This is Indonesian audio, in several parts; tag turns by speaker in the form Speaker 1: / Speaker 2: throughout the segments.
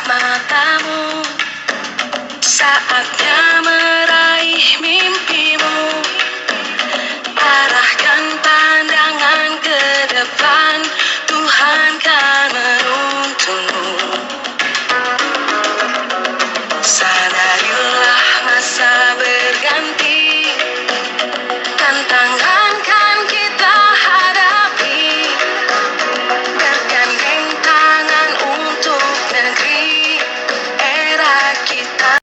Speaker 1: matamu, saatnya meraih mimpimu. Arahkan pandangan ke depan, Tuhan kan menuntunmu. Sadarilah masa berganti, tantangan kan kita hadapi. Bergandeng tangan untuk negeri, era kita.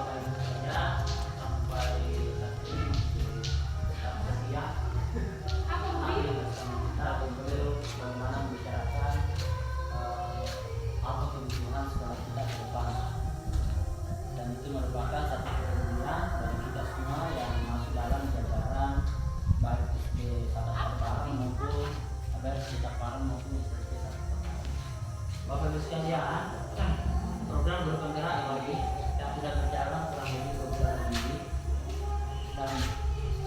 Speaker 2: Dan itu merupakan satu kepentingan bagi kita semua yang masuk dalam jajaran baik SD Sahabat Parang maupun SD Parang maupun SD Sahabat Parang. Bapak Ibu sekalian, program berpenggerak ini yang sudah berjalan kurang lebih 2 bulan ini, dan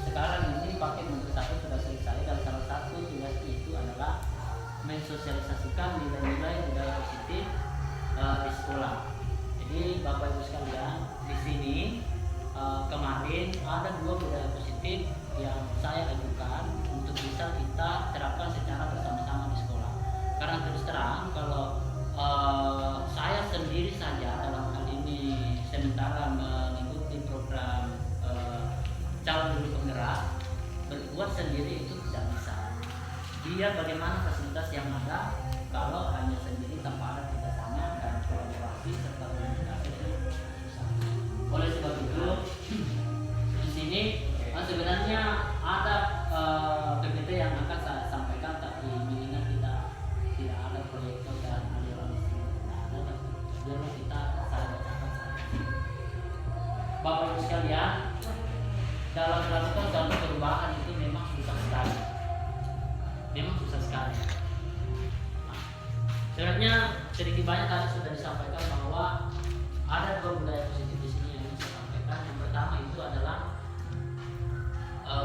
Speaker 2: sekarang ini paket untuk satu sudah selesai, dan salah satu tugas itu adalah mensosialisasikan nilai-nilai budaya positif di sekolah. Jadi Bapak Ibu sekalian, di sini kemarin ada 2 budaya positif yang saya ajukan untuk bisa kita terapkan secara bersama-sama di sekolah. Karena terus terang kalau saya sendiri saja dalam hal ini sementara mengikuti program calon guru penggerak, berbuat sendiri itu tidak bisa. Dia bagaimana fasilitas yang ada kalau hanya sendiri tanpa ada kerjasama dan kolaborasi serta komunikasi itu susah. Oleh sebab itu di sini sebenarnya ada PPT yang akan saya sampaikan, tapi mengingat tidak ada proyektor dan aliran listrik, biar kita saya bacakan saja. Bapak Ibu sekalian, dalam melakukan suatu perubahan itu memang susah sekali. Sebenarnya sedikit banyak tadi sudah disampaikan bahwa ada 2 budaya positif di sini yang ingin saya sampaikan. Yang pertama itu adalah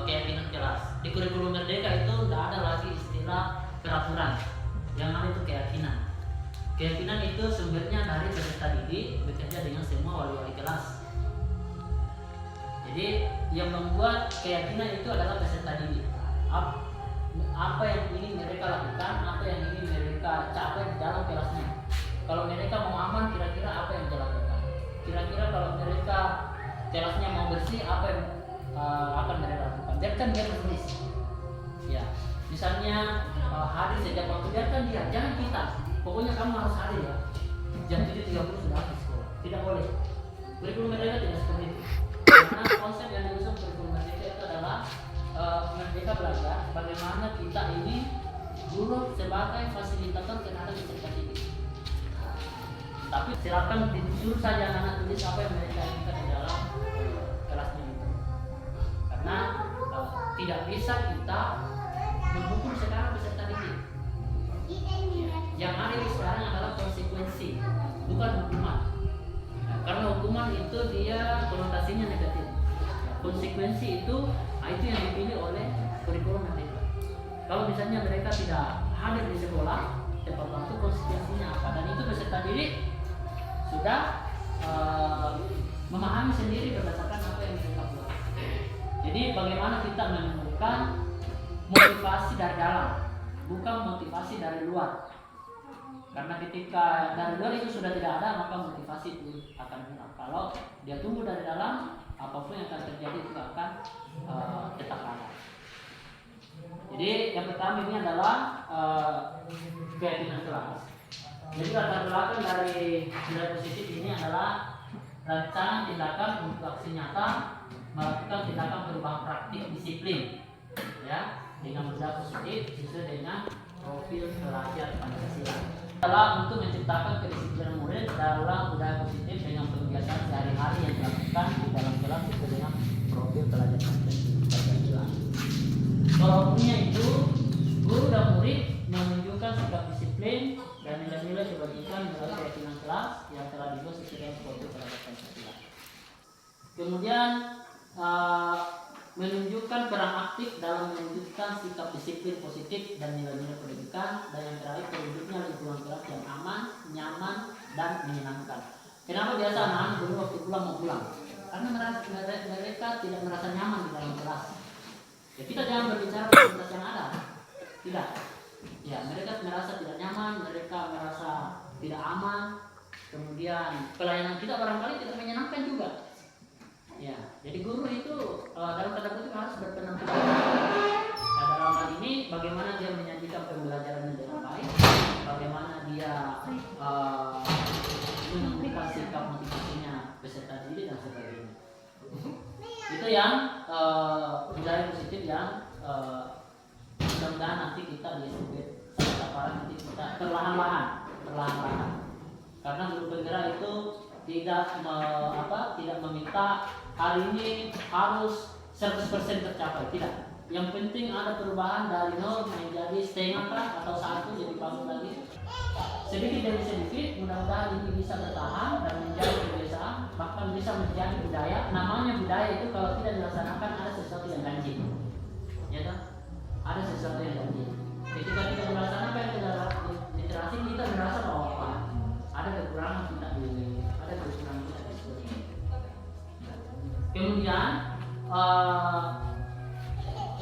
Speaker 2: keyakinan kelas. Di kurikulum Merdeka itu tidak ada lagi istilah peraturan, yang ada itu keyakinan. Keyakinan itu sumbernya dari peserta didik bekerja dengan semua wali-wali kelas. Jadi yang membuat keyakinan itu adalah peserta didik. Apa yang ingin mereka lakukan, apa yang ingin mereka capai di dalam kelasnya. Kalau mereka mau aman, kira-kira apa yang dilakukan? Kira-kira kalau mereka kelasnya mau bersih, apa yang akan mereka lakukan? Biarkan dia menulis. Ya, misalnya hadir sejak waktu, biarkan dia, jangan kita. Pokoknya kamu harus hadir ya. Jam 7.30 sudah habis sekolah. Tidak boleh. Kurikulum Merdeka tidak seperti itu. Karena konsep yang diusung kurikulum Merdeka itu adalah Merdeka belajar bagaimana kita ini guru sebagai fasilitator terhadap peserta didik. Tapi silakan disuruh saja anak tulis apa yang mereka inginkan di dalam kelasnya itu. Karena tidak bisa kita menghukum sekarang peserta didik. Yang ada sekarang adalah konsekuensi, bukan hukuman. Karena hukuman itu dia konotasinya negatif. Konsekuensi itu yang dipilih oleh kurikulum Merdeka. Kalau misalnya mereka tidak hadir di sekolah tepat waktu, konsekuensinya apa? Dan itu peserta didik sudah memahami sendiri berdasarkan apa yang mereka buat. Jadi bagaimana kita menemukan motivasi dari dalam, bukan motivasi dari luar. Karena ketika dari luar itu sudah tidak ada, maka motivasi itu akan hilang. Kalau dia tumbuh dari dalam, apapun yang akan terjadi itu akan tetap ada. Jadi yang pertama ini adalah keyakinan kelas. Jadi latar belakang dari nilai positif ini adalah rancangan tindakan untuk aksi nyata melakukan tindakan perubahan praktik disiplin, ya, dengan budaya positif sesuai dengan profil pelajar Pancasila. Adalah untuk menciptakan kedisiplinan murid dalam budaya positif dengan kegiatan sehari-hari yang dilakukan di dalam kelas sesuai dengan profil pelajar Pancasila. Kalau umumnya itu guru dan murid menunjukkan sikap disiplin dan nilai-nilai dibagikan melalui keyakinan kelas yang telah dibuat sesuai dengan profil pelajar Pancasila. Kemudian menunjukkan peran aktif dalam menunjukkan sikap disiplin positif dan nilai-nilai pendidikan, dan yang terakhir terwujudnya lingkungan kelas yang aman, nyaman, dan menyenangkan. Kenapa biasa anak dulu waktu pulang mau pulang? Karena mereka tidak merasa nyaman di dalam kelas. Ya kita jangan berbicara tentang kelas yang ada. Tidak. Ya mereka merasa tidak nyaman, mereka merasa tidak aman. Kemudian pelayanan kita barangkali tidak menyenangkan juga. Ya, jadi guru itu dalam tanda kutip harus berpenampilan. Nah, dalam hal ini bagaimana dia menyajikan pembelajarannya dengan baik, bagaimana dia memberikan sikap motivasinya peserta didik dan sebagainya. Itu yang budaya positif yang mudah-mudahan nanti kita di SMP nanti kita perlahan-lahan. Karena guru penggerak itu tidak meminta hari ini harus 100% tercapai, tidak. Yang penting ada perubahan dari 0 menjadi setengah atau 1 jadi bagus lagi. Sedikit demi sedikit, mudah-mudahan ini bisa bertahan dan menjadi kebiasaan, bahkan bisa menjadi budaya. Namanya budaya itu kalau tidak dilaksanakan ada sesuatu yang ganjil, ya kan? Ada sesuatu yang ganjil. Ketika kita melaksanakan literasi, kita merasa bahwa ada kekurangan kita di sekolah. Kemudian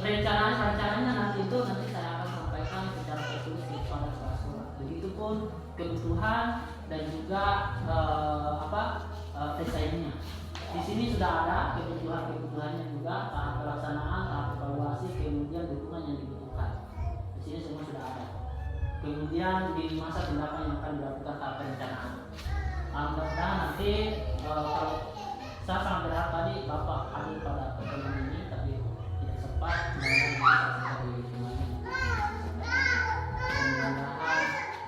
Speaker 2: rencananya nanti saya akan sampaikan secara tertulis kepada sekolah. Begitupun kebutuhan dan juga desainnya. Di sini sudah ada kebutuhannya juga, tahap pelaksanaan, tahap evaluasi, kemudian dukungan yang dibutuhkan. Di sini semua sudah ada. Kemudian di masa tindakan yang akan dilakukan tahap perencanaan. Mudah-mudahan nanti saya sangat berharap tadi Bapak hadir pada pertemuan ini, tapi tidak sempat. Mudah-mudahan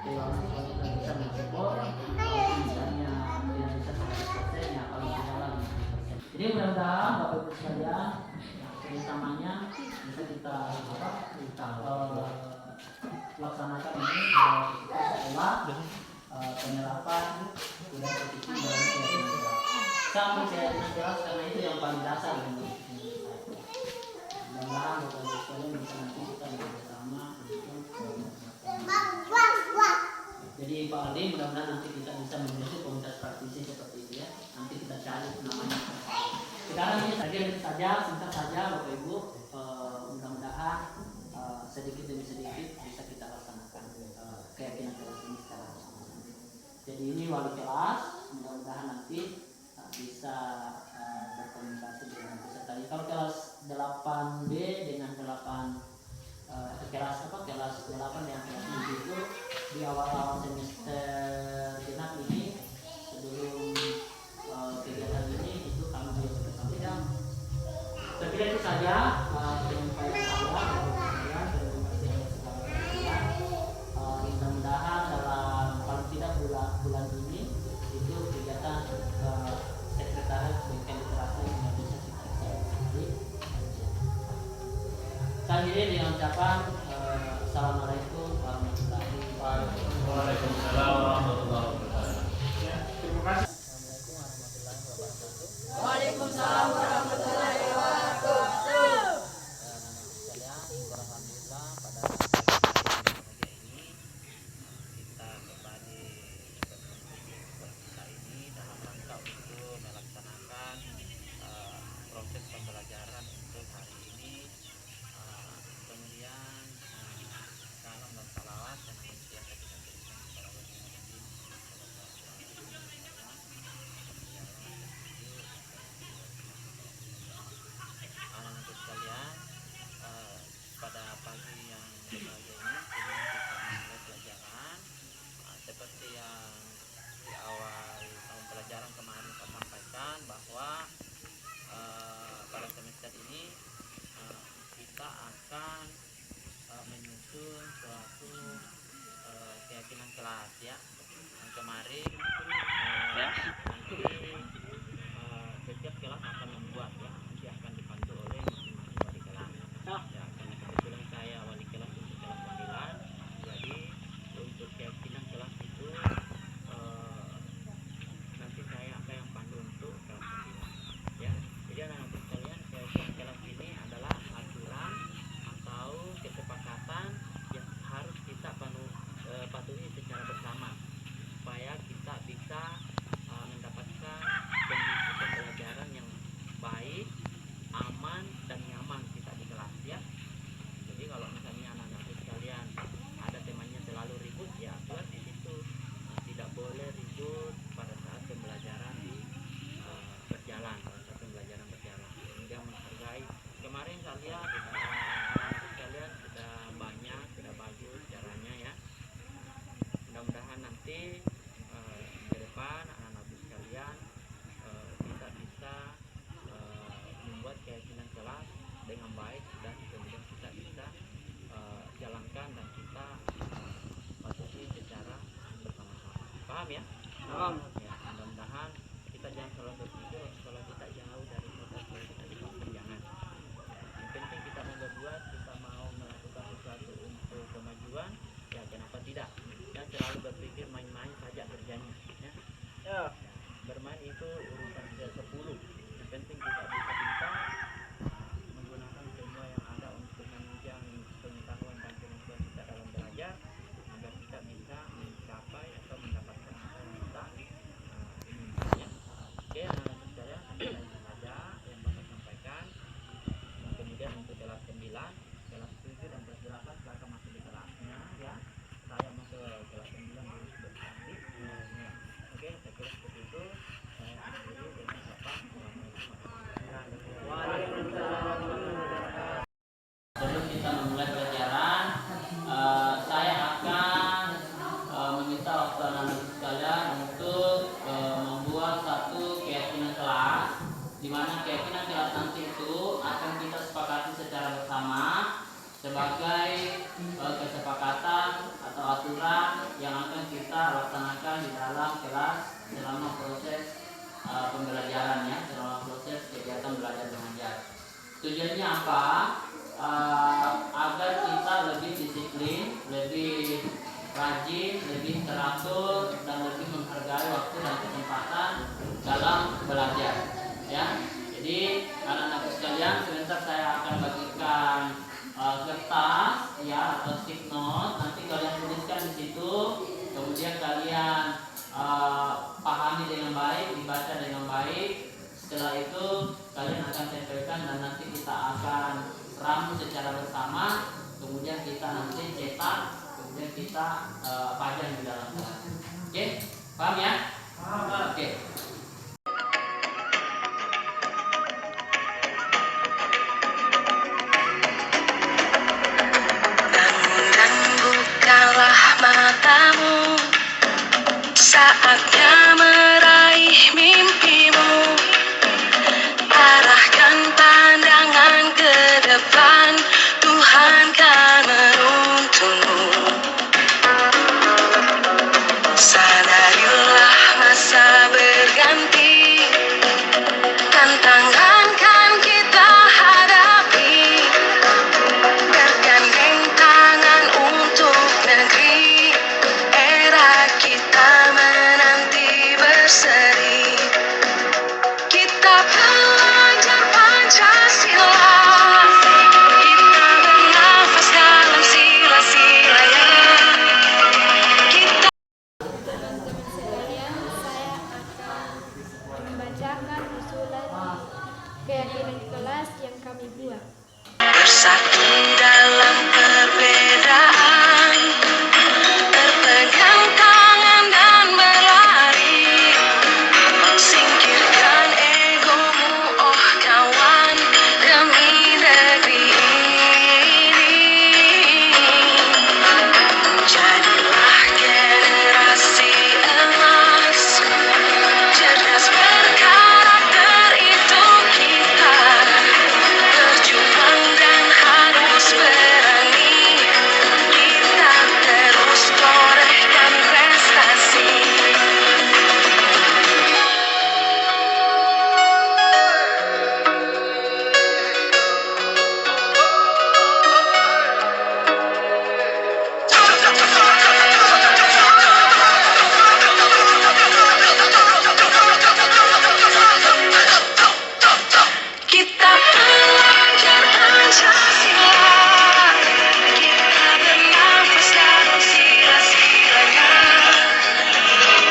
Speaker 2: bisa mensupport. Misalnya tidak bisa 100%, ya kalau tidak 50%. Jadi mudah-mudahan Bapak Ibu sekalian kerjasamanya bisa kita laksanakan ini setelah penyerapan sudah positif dalam keyakinan sampai keyakinan jelas, karena itu yang paling dasar menurut saya. Mudah-mudahan Bapak Ibu sekalian bisa nanti kita bersama jadi Pak Aldi, mudah-mudahan nanti kita bisa membentuk komunitas praktisi seperti itu ya. Nanti kita cari namanya. Sekarang ini saja singkat saja Bapak Ibu, mudah-mudahan sedikit demi sedikit bisa kita laksanakan keyakinan kelas ini secara bersama. Jadi ini wali kelas, mudah-mudahan nanti bisa berkomunikasi dengan peserta. Kalau kelas 8B dengan 8 kelas 8 dengan kelas 7 itu di awal-awal semester genap ini sebelum kegiatan ini itu kami bisa terpilih itu saja penyampaian saya. Mudah-mudahan dalam paling tidak bulan ini itu kegiatan sekretaris bengkel literasi yang bisa kita isi. Saya dengan ucapan Assalamualaikum warahmatullahi wabarakatuh.
Speaker 3: Waalaikumsalam warahmatullahi wabarakatuh.
Speaker 2: Terima kasih.
Speaker 4: Waalaikumsalam warahmatullahi wabarakatuh.
Speaker 2: Alhamdulillah pada ini kita kembali kita ini dalam rangka untuk melaksanakan proses pembelajaran untuk hari ini. Kemudian salam dan salawat dan manusia kita berikan kepada anak-anak sekalian, pada pagi yang berbahagia ini kita memulai pelajaran seperti yang di awal tahun pelajaran kemarin saya sampaikan bahwa pada semester ini kita akan menyusun suatu keyakinan kelas ya. Yang kemarin nanti setiap kelas akan membuat ya, nanti akan dibantu oleh masing-masing wali kelas ya, karena kebetulan saya wali kelas untuk kelas 9, jadi untuk keyakinan kelas itu nanti saya akan yang pandu untuk kelas 9 ya. Jadi anak-anak sekalian, keyakinan kelas ini adalah aturan atau kesepakatan yang harus kita patuhi secara bersama supaya kita Ya, mudah-mudahan kita jangan selalu berpikir kalau kita jauh dari kota kalau kita di kampung, jangan. Yang penting kita mau berbuat, kita mau melakukan sesuatu untuk kemajuan, ya kenapa tidak? Dan selalu berpikir main-main saja kerjanya. Ya. Bermain itu urusan ke-10. Yang penting kita bisa pintar, menggunakan semua yang ada untuk menunjang pengetahuan dan kemampuan kita dalam belajar, agar kita bisa mencapai atau mendapatkan apa yang kita inginkan. Oke, anak-anak sekalian, itu saja yang Bapak sampaikan. Nah, kemudian untuk kelas 9, kelas 7 dan kelas 8 silakan masuk di kelasnya ya. Saya mau ke kelas 9 dulu sebentar. Oke, saya kira seperti itu. Saya akhiri dengan Bapak. Sebelum kita memulai pelajaran, saya akan meminta waktu anak-anak sekalian untuk membuat satu keyakinan kelas, di mana keyakinan kelas nanti itu akan kita sepakati secara bersama sebagai kesepakatan atau aturan yang akan kita laksanakan di dalam kelas selama proses pembelajarannya, selama proses kegiatan belajar mengajar. Tujuannya apa? Agar kita lebih disiplin, lebih rajin, lebih teratur, dan lebih menghargai waktu dan kesempatan dalam belajar. Ya, jadi anak-anak sekalian, sebentar saya akan bagikan kertas ya atau stick note. Nanti kalian tuliskan di situ, kemudian kalian pahami dengan baik, dibaca dengan baik. Setelah itu kalian akan tempelkan dan nanti kita akan ramu secara bersama. Kemudian kita nanti cetak, kemudian kita pajang di dalam kelas. Oke, paham ya? Paham. Oke.
Speaker 1: Bangun dan bukalah matamu, saatnya meraih mimpimu. Arahkan pandangan ke depan, Tuhan kan menuntunmu. Sadarilah masa berganti, tantangan kan kita hadapi. Bergandeng tangan untuk negeri, era kita menanti berseri. Kita belajar Pancasila, kita bernafas dalam sila-silanya. Kita
Speaker 4: Teman-teman sekalian, saya akan membacakan usulan keyakinan kelas yang kami buat.
Speaker 1: bersatu dalam perbedaan, berpegang tangan dan berlari. Singkirkan egomu, oh kawan, demi negeri ini. Jadilah generasi emas, cerdas berkarakter itu kita. Berjuang dan harus berani, kita terus torehkan prestasi. Kita belajar Pancasila, kita bernafas dalam sila-silanya.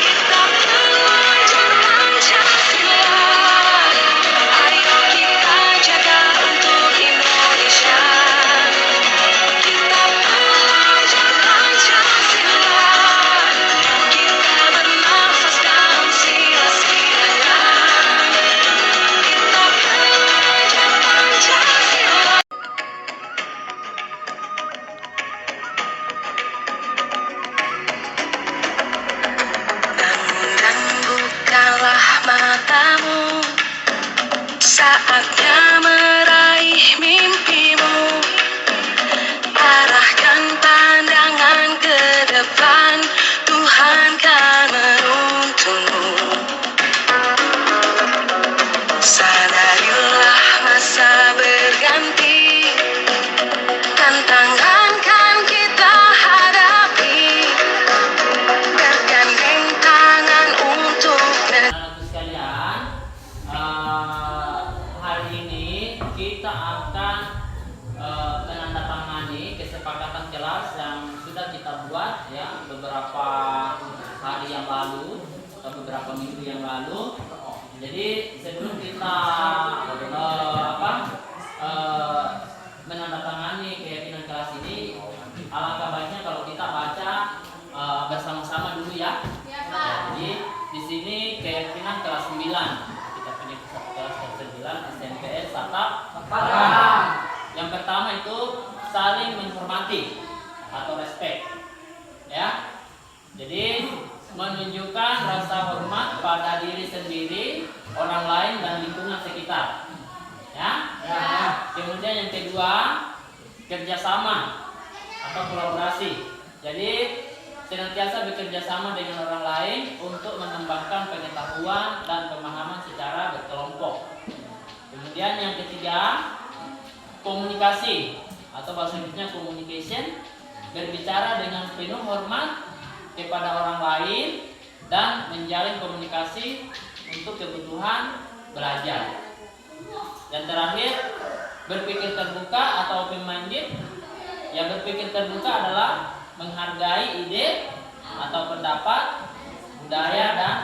Speaker 1: Kita belajar Pancasila, ayo kita jaga untuk Indonesia. Kita belajar Pancasila, kita bernafas dalam sila-silanya. Kita belajar Pancasila. Bangun dan bukalah matamu, saatnya meraih mimpimu. Arahkan pandangan ke depan, Tuhan kan menuntun.
Speaker 2: beberapa minggu yang lalu. Jadi sebelum kita menandatangani keyakinan kelas ini, alangkah baiknya kalau kita baca bersama-sama dulu ya. Jadi di sini keyakinan kelas 9. Kita punya kelas 9 SMPS Tatap Muka. Yang pertama itu saling menghormati atau respect. Ya. Jadi menunjukkan rasa hormat pada diri sendiri, orang lain dan lingkungan sekitar. Ya. Kemudian yang kedua, kerjasama atau kolaborasi. Jadi senantiasa bekerja sama dengan orang lain untuk mengembangkan pengetahuan dan pemahaman secara berkelompok. Kemudian yang ketiga, komunikasi atau bahasa Inggrisnya communication, berbicara dengan penuh hormat kepada orang lain dan menjalin komunikasi untuk kebutuhan belajar. Dan terakhir, berpikir terbuka atau open-minded. Yang berpikir terbuka adalah menghargai ide atau pendapat, budaya dan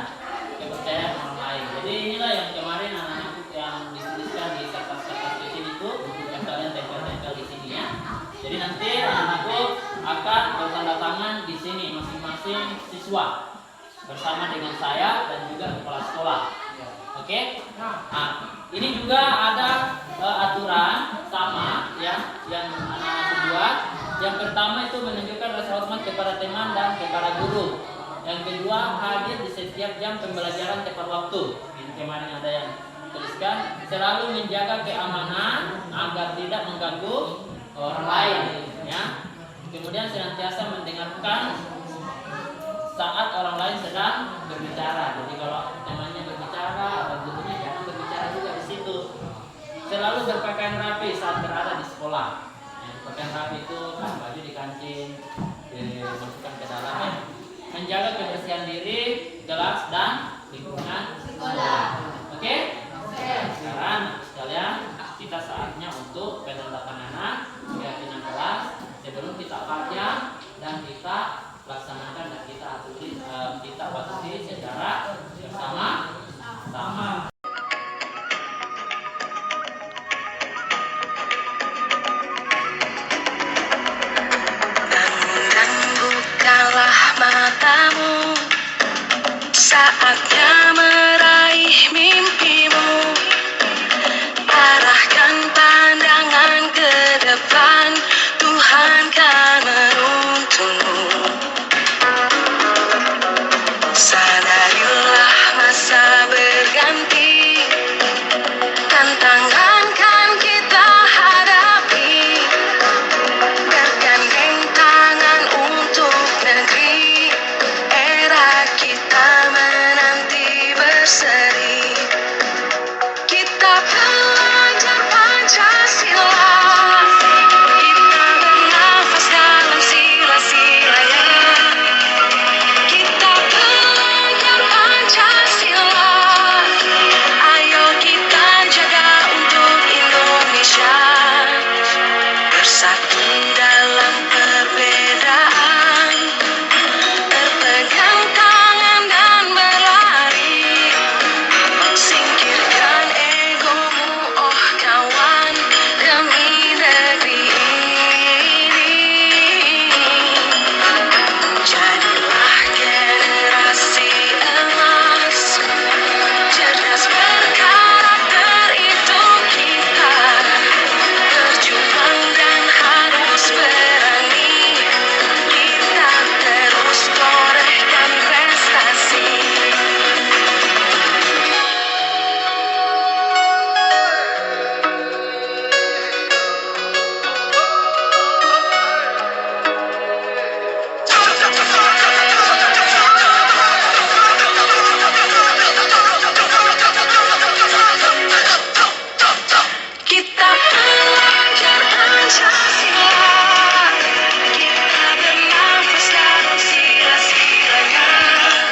Speaker 2: kepercayaan orang lain. Jadi inilah yang kemarin anak-anakku yang dituliskan di kertas-kertas di sini itu, yang kalian tempel-tempel di sini ya. Jadi nanti anak-anakku akan bertanda tangan di sini masing-masing siswa bersama dengan saya dan juga kepala sekolah. Oke? Nah, ini juga ada aturan sama ya yang anak-anak buat. Yang pertama itu menunjukkan rasa hormat kepada teman dan kepada guru. Yang kedua, hadir di setiap jam pembelajaran tepat waktu. Ini kemarin ada yang tuliskan. Selalu menjaga keamanan agar tidak mengganggu orang lain. Ya. Kemudian senantiasa mendengarkan saat orang lain sedang berbicara. Jadi kalau temannya berbicara atau gurunya jangan berbicara juga di situ. Selalu berpakaian rapi saat berada di sekolah. Pakaian rapi itu kan baju dikancing, dimasukkan ke dalam ya. Menjaga kebersihan diri, kelas dan lingkungan sekolah. Oke? Sekarang sekalian kita saatnya untuk penandatanganan keyakinan kelas sebelum kita baca dan kita laksanakan dan kita patuhi secara bersama-sama.
Speaker 1: Matamu, saatnya meraih mimpi.